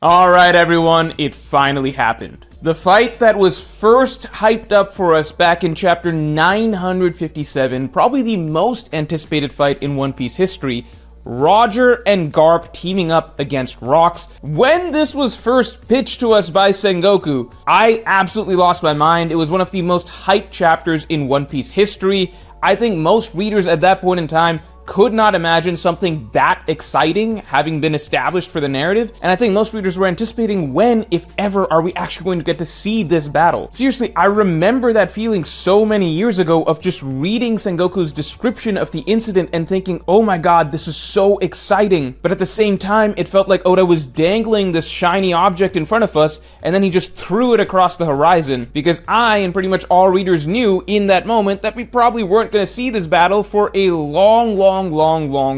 Alright everyone, it finally happened. The fight that was first hyped up for us back in chapter 957, probably the most anticipated fight in One Piece history, Roger and Garp teaming up against Rocks. When this was first pitched to us by Sengoku, I absolutely lost my mind. It was one of the most hyped chapters in One Piece history. I think most readers at that point in time could not imagine something that exciting having been established for the narrative, and I think most readers were anticipating when, if ever, are we actually going to get to see this battle. Seriously, I remember that feeling so many years ago of just reading Sengoku's description of the incident and thinking, oh my god, this is so exciting, but at the same time, it felt like Oda was dangling this shiny object in front of us, and then he just threw it across the horizon, because I, and pretty much all readers knew in that moment that we probably weren't going to see this battle for a long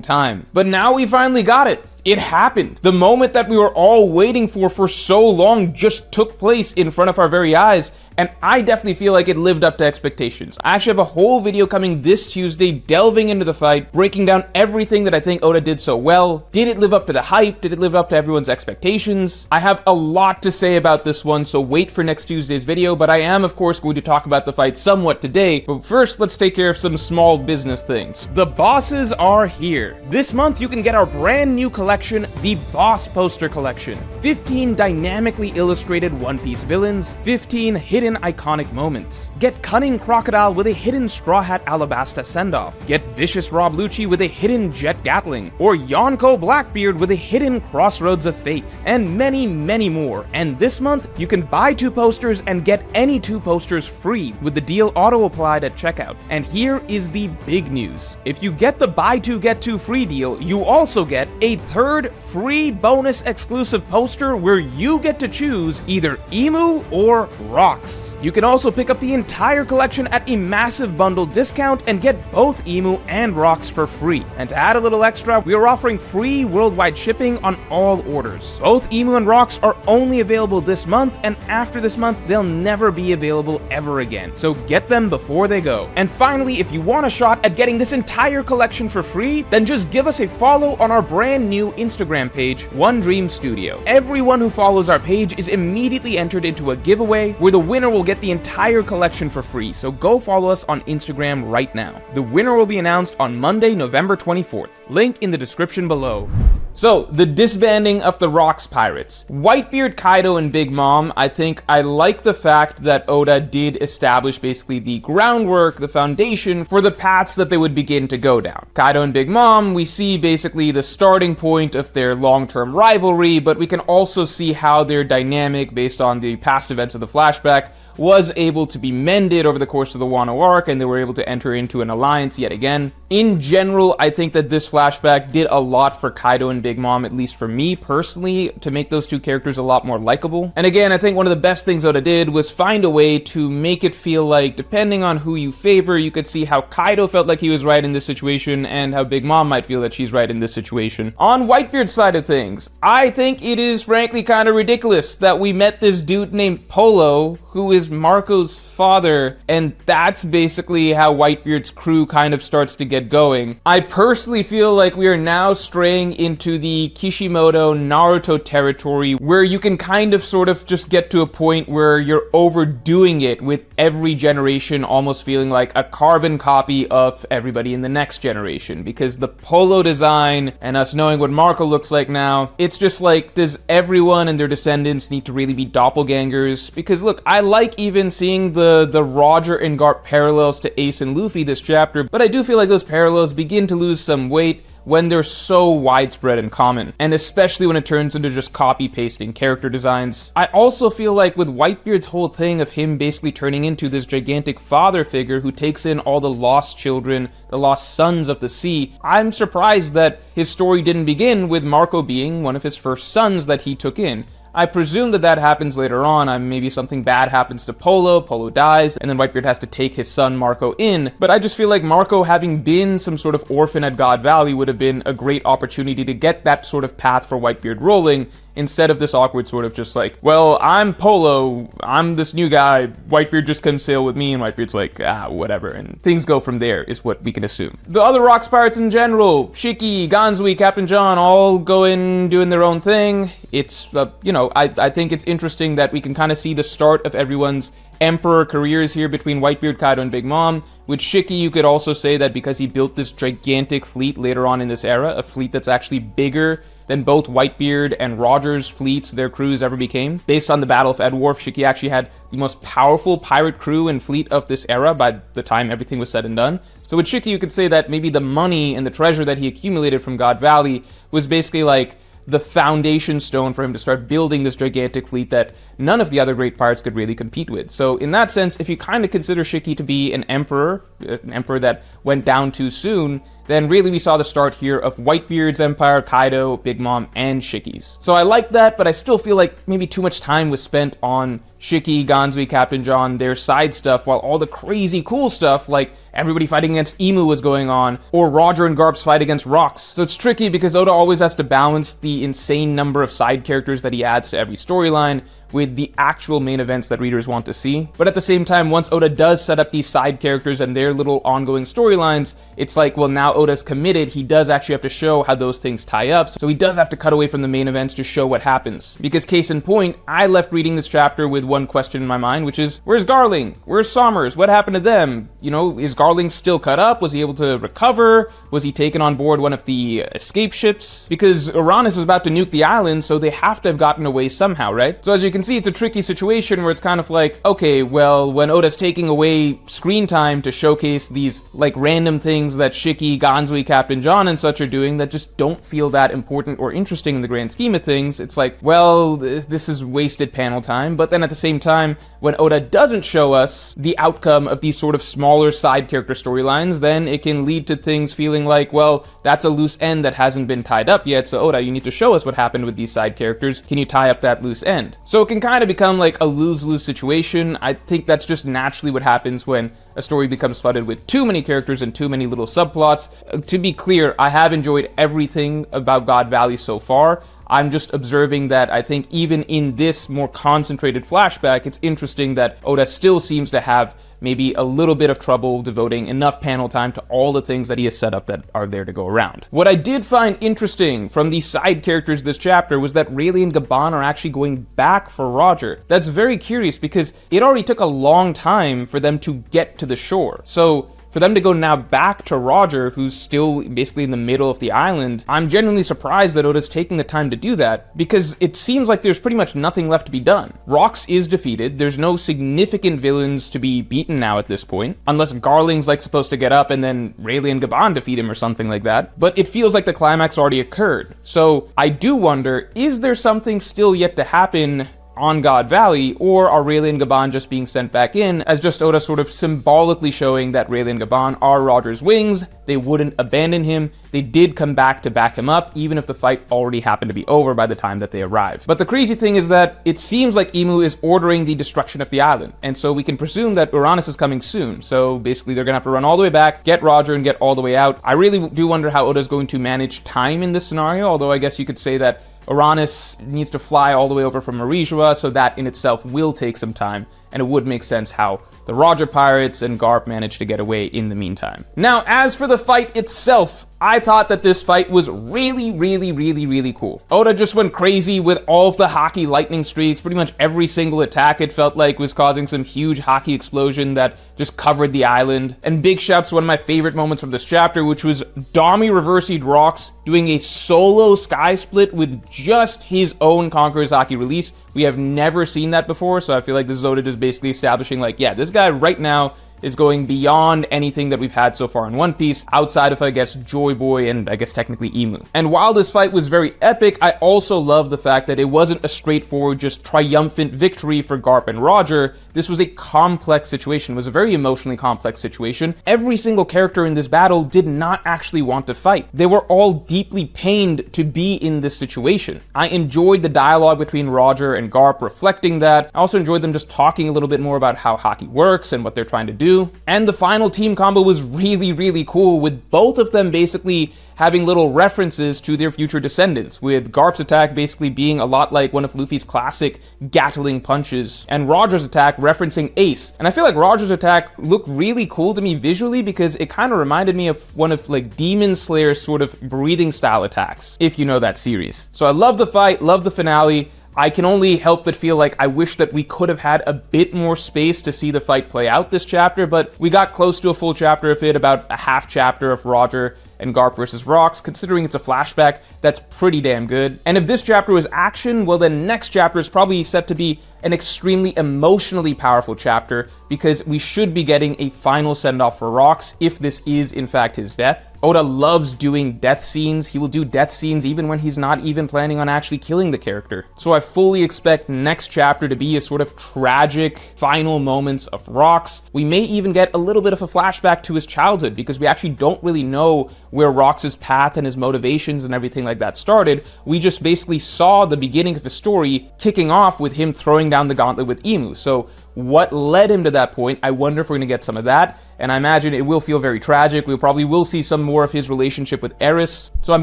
time. But now we finally got it. It happened. The moment that we were all waiting for so long just took place in front of our very eyes, and I definitely feel like it lived up to expectations. I actually have a whole video coming this Tuesday delving into the fight, breaking down everything that I think Oda did so well. Did it live up to the hype? Did it live up to everyone's expectations? I have a lot to say about this one, so wait for next Tuesday's video, but I am of course going to talk about the fight somewhat today. But first, let's take care of some small business things. The bosses are here. This month you can get our brand new collection, the Boss Poster Collection. 15 dynamically illustrated One Piece villains, 15 hidden iconic moments. Get Cunning Crocodile with a hidden Straw Hat Alabasta send-off. Get Vicious Rob Lucci with a hidden Jet Gatling. Or Yonko Blackbeard with a hidden Crossroads of Fate. And many more. And this month, you can buy 2 posters and get any 2 posters free with the deal auto-applied at checkout. And here is the big news. If you get the buy 2 get 2 free deal, you also get a 3rd free bonus exclusive poster where you get to choose either Emu or Rocks. You can also pick up the entire collection at a massive bundle discount and get both Emu and Rocks for free. And to add a little extra, we are offering free worldwide shipping on all orders. Both Emu and Rocks are only available this month, and after this month, they'll never be available ever again. So get them before they go. And finally, if you want a shot at getting this entire collection for free, then just give us a follow on our brand new Instagram page, One Dream Studio. Everyone who follows our page is immediately entered into a giveaway where the winner will get the entire collection for free, so go follow us on Instagram right now. The winner will be announced on Monday, November 24th. Link in the description below. So, the disbanding of the Rocks Pirates. Whitebeard, Kaido, and Big Mom, I like the fact that Oda did establish basically the groundwork, the foundation for the paths that they would begin to go down. Kaido and Big Mom, we see basically the starting point of their long-term rivalry, but we can also see how their dynamic, based on the past events of the flashback, was able to be mended over the course of the Wano arc, and they were able to enter into an alliance yet again. In general, I think that this flashback did a lot for Kaido and Big Mom, at least for me personally, to make those two characters a lot more likable. And again, I think one of the best things Oda did was find a way to make it feel like, depending on who you favor, you could see how Kaido felt like he was right in this situation, and how Big Mom might feel that she's right in this situation. On Whitebeard's side of things, I think it is frankly kind of ridiculous that we met this dude named Polo, who is Marco's father, and that's basically how Whitebeard's crew kind of starts to get going. I personally feel like we are now straying into the Kishimoto Naruto territory, where you can kind of sort of just get to a point where you're overdoing it, with every generation almost feeling like a carbon copy of everybody in the next generation. Because the Polo design, and us knowing what Marco looks like now, it's just like, does everyone and their descendants need to really be doppelgangers? Because look, I like even seeing the Roger and Garp parallels to Ace and Luffy this chapter, but I do feel like those parallels begin to lose some weight when they're so widespread and common, and especially when it turns into just copy-pasting character designs. I also feel like with Whitebeard's whole thing of him basically turning into this gigantic father figure who takes in all the lost children, the lost sons of the sea, I'm surprised that his story didn't begin with Marco being one of his first sons that he took in. I presume that that happens later on. Maybe something bad happens to Polo dies, and then Whitebeard has to take his son Marco in. But I just feel like Marco, having been some sort of orphan at God Valley, would have been a great opportunity to get that sort of path for Whitebeard rolling, instead of this awkward sort of just like, well, I'm Polo, I'm this new guy, Whitebeard just come sail with me, and Whitebeard's like, whatever, and things go from there, is what we can assume. The other Rocks pirates in general, Shiki, Ganzui, Captain John, all going, doing their own thing. It's, I think it's interesting that we can kind of see the start of everyone's Emperor careers here between Whitebeard, Kaido, and Big Mom. With Shiki, you could also say that because he built this gigantic fleet later on in this era, a fleet that's actually bigger than both Whitebeard and Roger's fleets, their crews, ever became. Based on the Battle of Edwharf, Shiki actually had the most powerful pirate crew and fleet of this era by the time everything was said and done. So with Shiki, you could say that maybe the money and the treasure that he accumulated from God Valley was basically like the foundation stone for him to start building this gigantic fleet that none of the other great pirates could really compete with. So in that sense, if you kind of consider Shiki to be an emperor that went down too soon, then really we saw the start here of Whitebeard's empire, Kaido, Big Mom, and Shiki's. So I like that, but I still feel like maybe too much time was spent on Shiki, Ganzui, Captain John, their side stuff, while all the crazy cool stuff like everybody fighting against Imu was going on, or Roger and Garp's fight against Rocks. So it's tricky because Oda always has to balance the insane number of side characters that he adds to every storyline with the actual main events that readers want to see. But at the same time, once Oda does set up these side characters and their little ongoing storylines, it's like, well, now Oda's committed, he does actually have to show how those things tie up, so he does have to cut away from the main events to show what happens. Because case in point, I left reading this chapter with one question in my mind, which is, where's Garling? Where's Sommers? What happened to them? You know, is Garling still cut up? Was he able to recover? Was he taken on board one of the escape ships? Because Uranus is about to nuke the island, so they have to have gotten away somehow, right? So as you can see, it's a tricky situation where it's kind of like, okay, well, when Oda's taking away screen time to showcase these, like, random things that Shiki, Ganzui, Captain John, and such are doing that just don't feel that important or interesting in the grand scheme of things, it's like, well, this is wasted panel time. But then at the same time, when Oda doesn't show us the outcome of these sort of smaller side character storylines, then it can lead to things feeling like, well, that's a loose end that hasn't been tied up yet, so Oda, you need to show us what happened with these side characters. Can you tie up that loose end? So it can kind of become like a lose-lose situation. I think that's just naturally what happens when a story becomes flooded with too many characters and too many little subplots. To be clear, I have enjoyed everything about God Valley so far. I'm just observing that I think even in this more concentrated flashback, it's interesting that Oda still seems to have maybe a little bit of trouble devoting enough panel time to all the things that he has set up that are there to go around. What I did find interesting from the side characters this chapter was that Rayleigh and Gaban are actually going back for Roger. That's very curious because it already took a long time for them to get to the shore. So for them to go now back to Roger, who's still basically in the middle of the island, I'm genuinely surprised that Oda's taking the time to do that, because it seems like there's pretty much nothing left to be done. Rocks is defeated, there's no significant villains to be beaten now at this point, unless Garling's like supposed to get up and then Rayleigh and Gaban defeat him or something like that, but it feels like the climax already occurred. So I do wonder, is there something still yet to happen on God Valley, or are Rayleigh and Gaban just being sent back in as just Oda sort of symbolically showing that Rayleigh and Gaban are Roger's wings, they wouldn't abandon him, they did come back to back him up, even if the fight already happened to be over by the time that they arrive. But the crazy thing is that it seems like Imu is ordering the destruction of the island, and so we can presume that Uranus is coming soon, so basically they're gonna have to run all the way back, get Roger, and get all the way out. I really do wonder how Oda's going to manage time in this scenario, although I guess you could say that Uranus needs to fly all the way over from Marijua, so that in itself will take some time, and it would make sense how the Roger Pirates and Garp managed to get away in the meantime. Now, as for the fight itself, I thought that this fight was really cool. Oda just went crazy with all of the Haki lightning streaks. Pretty much every single attack, it felt like, was causing some huge Haki explosion that just covered the island. And big shouts to one of my favorite moments from this chapter, which was Dami reversing Rocks doing a solo sky split with just his own Conqueror's Haki release. We have never seen that before, so I feel like this is Oda just basically establishing, like, yeah, this guy right now is going beyond anything that we've had so far in One Piece, outside of, I guess, Joy Boy and I guess technically Imu. And while this fight was very epic, I also love the fact that it wasn't a straightforward, just triumphant victory for Garp and Roger. This was a complex situation. It was a very emotionally complex situation. Every single character in this battle did not actually want to fight. They were all deeply pained to be in this situation. I enjoyed the dialogue between Roger and Garp reflecting that. I also enjoyed them just talking a little bit more about how Haki works and what they're trying to do. And the final team combo was really cool, with both of them basically having little references to their future descendants, with Garp's attack basically being a lot like one of Luffy's classic Gatling punches, and Roger's attack referencing Ace. And I feel like Roger's attack looked really cool to me visually because it kind of reminded me of one of like Demon Slayer's sort of breathing style attacks, if you know that series. So I love the fight, love the finale. I can only help but feel like I wish that we could have had a bit more space to see the fight play out this chapter, but we got close to a full chapter of it, about a half chapter of Roger and Garp versus Rocks. Considering it's a flashback, that's pretty damn good. And if this chapter was action, well then next chapter is probably set to be an extremely emotionally powerful chapter, because we should be getting a final send-off for Rocks if this is in fact his death. Oda loves doing death scenes. He will do death scenes even when he's not even planning on actually killing the character. So I fully expect next chapter to be a sort of tragic final moments of Rocks. We may even get a little bit of a flashback to his childhood, because we actually don't really know where Rocks' path and his motivations and everything like that started. We just basically saw the beginning of his story kicking off with him throwing down the gauntlet with Imu. So what led him to that point? I wonder if we're going to get some of that, and I imagine it will feel very tragic. We probably will see some more of his relationship with Eris. So I'm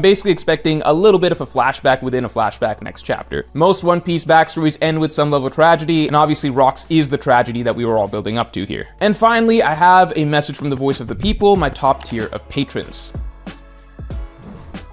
basically expecting a little bit of a flashback within a flashback next chapter. Most One Piece backstories end with some level of tragedy, and obviously Rocks is the tragedy that we were all building up to here. And finally, I have a message from the Voice of the People, my top tier of patrons.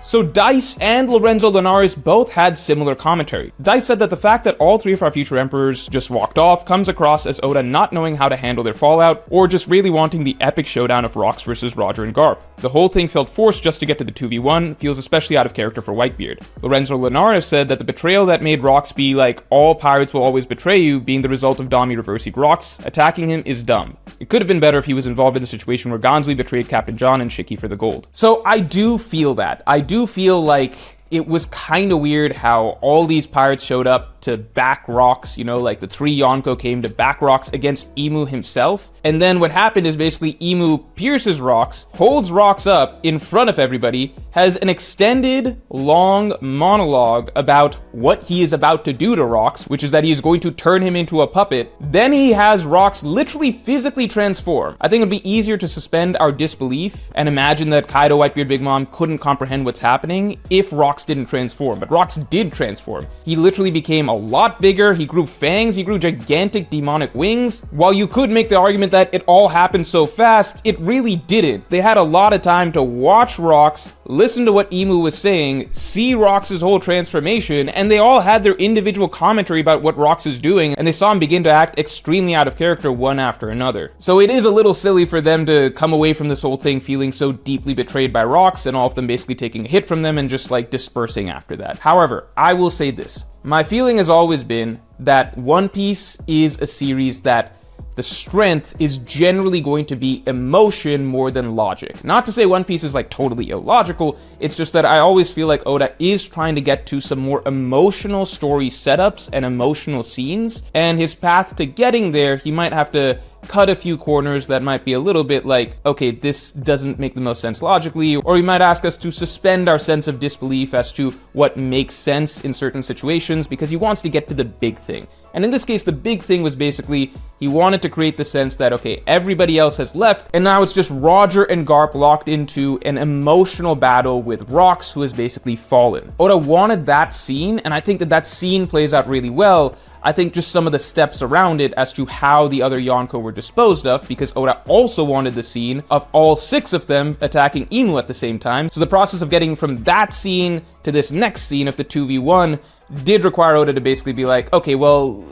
So Dice and Lorenzo Linares both had similar commentary. Dice said that the fact that all three of our future emperors just walked off comes across as Oda not knowing how to handle their fallout, or just really wanting the epic showdown of Rocks versus Roger and Garp. The whole thing felt forced just to get to the 2v1, feels especially out of character for Whitebeard. Lorenzo Linares said that the betrayal that made Rocks be like, all pirates will always betray you, being the result of Dami reversing Rocks, attacking him is dumb. It could have been better if he was involved in the situation where Gonzui betrayed Captain John and Shiki for the gold. So I do feel that. I do feel like it was kind of weird how all these pirates showed up to back Rocks, you know, like the three Yonko came to back Rocks against Imu himself. And then what happened is basically Imu pierces Rocks, holds Rocks up in front of everybody, has an extended, long monologue about what he is about to do to Rocks, which is that he is going to turn him into a puppet. Then he has Rocks literally physically transform. I think it would be easier to suspend our disbelief and imagine that Kaido, Whitebeard, Big Mom couldn't comprehend what's happening if Rocks didn't transform. But Rocks did transform. He literally became a lot bigger, he grew fangs, he grew gigantic demonic wings. While you could make the argument that it all happened so fast, it really didn't. They had a lot of time to watch Rocks, listen to what Imu was saying, see Rocks' whole transformation, and they all had their individual commentary about what Rocks is doing, and they saw him begin to act extremely out of character one after another. So it is a little silly for them to come away from this whole thing feeling so deeply betrayed by Rocks, and all of them basically taking a hit from them and just like dispersing after that. However, I will say this. My feeling has always been that One Piece is a series that the strength is generally going to be emotion more than logic. Not to say One Piece is like totally illogical, it's just that I always feel like Oda is trying to get to some more emotional story setups and emotional scenes, and his path to getting there, he might have to cut a few corners that might be a little bit like, okay, this doesn't make the most sense logically, or he might ask us to suspend our sense of disbelief as to what makes sense in certain situations, because he wants to get to the big thing. And in this case, the big thing was basically, he wanted to create the sense that, okay, everybody else has left, and now it's just Roger and Garp locked into an emotional battle with Rocks, who has basically fallen. Oda wanted that scene, and I think that that scene plays out really well. I think just some of the steps around it as to how the other Yonko were disposed of, because Oda also wanted the scene of all 6 of them attacking Imu at the same time. So the process of getting from that scene to this next scene of the 2v1 did require Oda to basically be like, okay, well,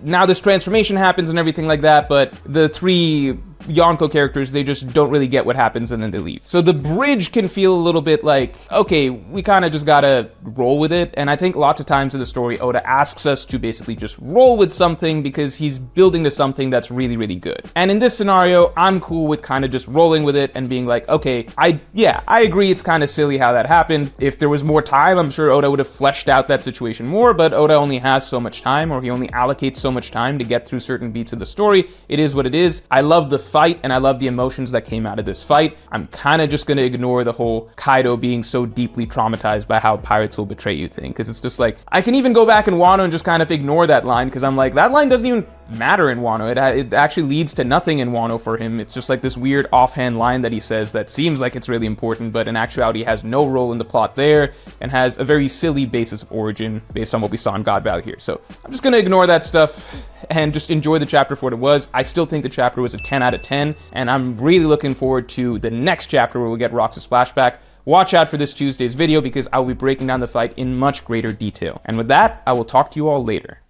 now this transformation happens and everything like that, but the 3 Yonko characters, they just don't really get what happens and then they leave. So the bridge can feel a little bit like, okay, we kind of just gotta roll with it. And I think lots of times in the story, Oda asks us to basically just roll with something because he's building to something that's really, really good. And in this scenario, I'm cool with kind of just rolling with it and being like, okay, I agree it's kind of silly how that happened. If there was more time, I'm sure Oda would have fleshed out that situation more, but Oda only has so much time, or he only allocates so much time to get through certain beats of the story. It is what it is. I love the fight, and I love the emotions that came out of this fight. I'm kind of just going to ignore the whole Kaido being so deeply traumatized by how pirates will betray you thing, because it's just like, I can even go back in Wano and just kind of ignore that line, because I'm like, that line doesn't even matter in Wano. It actually leads to nothing in Wano for him. It's just like this weird offhand line that he says that seems like it's really important, but in actuality has no role in the plot there, and has a very silly basis of origin based on what we saw in God Valley here. So I'm just gonna ignore that stuff and just enjoy the chapter for what it was. I still think the chapter was a 10 out of 10, and I'm really looking forward to the next chapter where we get Roxas flashback. Watch out for this Tuesday's video because I will be breaking down the fight in much greater detail. And with that, I will talk to you all later.